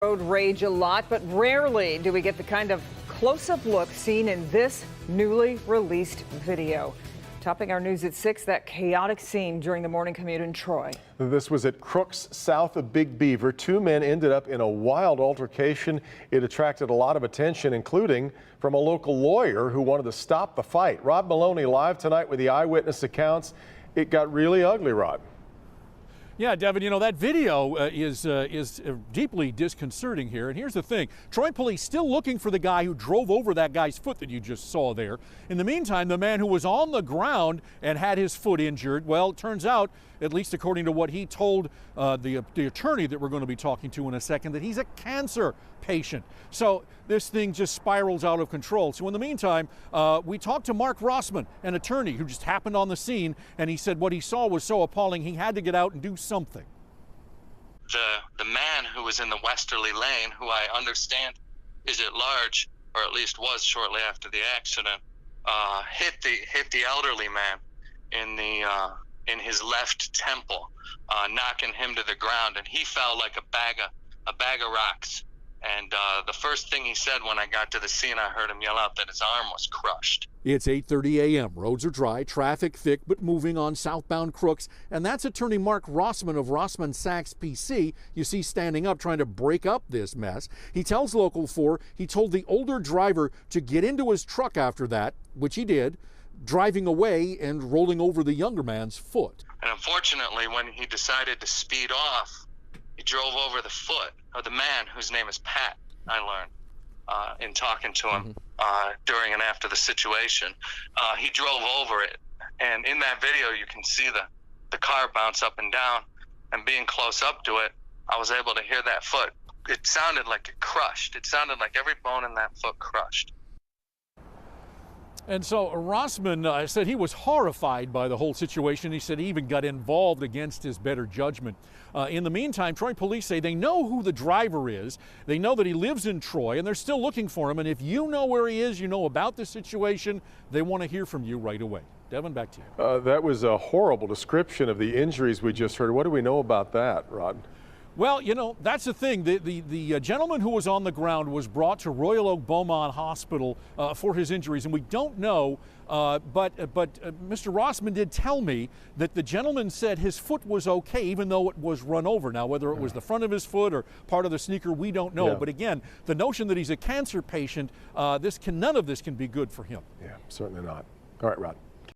Road rage a lot, but rarely do we get the kind of close-up look seen in this newly released video. Topping our news at 6, that chaotic scene during the morning commute in Troy. This was at Crooks south of Big Beaver. Two men ended up in a wild altercation. It attracted a lot of attention, including from a local lawyer who wanted to stop the fight. Rod Maloney live tonight with the eyewitness accounts. It got really ugly, Rod. Yeah, Devin, you know, that video is deeply disconcerting here. And here's the thing. Troy police still looking for the guy who drove over that guy's foot that you just saw there. In the meantime, the man who was on the ground and had his foot injured, well, it turns out, at least according to what he told the attorney that we're going to be talking to in a second, that he's a cancer patient. So this thing just spirals out of control. So in the meantime, we talked to Mark Rossman, an attorney who just happened on the scene, and he said what he saw was so appalling he had to get out and do something. The man who was in the westerly lane, who I understand is at large, or at least was shortly after the accident, hit the elderly man in his left temple, knocking him to the ground, and he fell like a bag of rocks. And the first thing he said when I got to the scene, I heard him yell out that his arm was crushed. It's 8:30 a.m. Roads are dry, traffic thick, but moving on southbound Crooks. And that's Attorney Mark Rossman of Rossman Sachs PC you see standing up trying to break up this mess. He tells Local 4 he told the older driver to get into his truck after that, which he did, driving away and rolling over the younger man's foot. And unfortunately, when he decided to speed off, he drove over the foot of the man whose name is Pat, I learned in talking to him during and after the situation. He drove over it, and in that video you can see the car bounce up and down, and being close up to it, I was able to hear that foot. It sounded like it crushed. It sounded like every bone in that foot crushed. And so Rossman said he was horrified by the whole situation. He said he even got involved against his better judgment. In the meantime, Troy police say they know who the driver is. They know that he lives in Troy, and they're still looking for him. And if you know where he is, you know about the situation, they want to hear from you right away. Devin, back to you. That was a horrible description of the injuries we just heard. What do we know about that, Rod? Well, you know, that's the thing. The gentleman who was on the ground was brought to Royal Oak Beaumont Hospital for his injuries, and we don't know, but Mr. Rossman did tell me that the gentleman said his foot was okay, even though it was run over. Now, whether it was the front of his foot or part of the sneaker, we don't know. Yeah. But again, the notion that he's a cancer patient, none of this can be good for him. Yeah, certainly not. All right, Rod.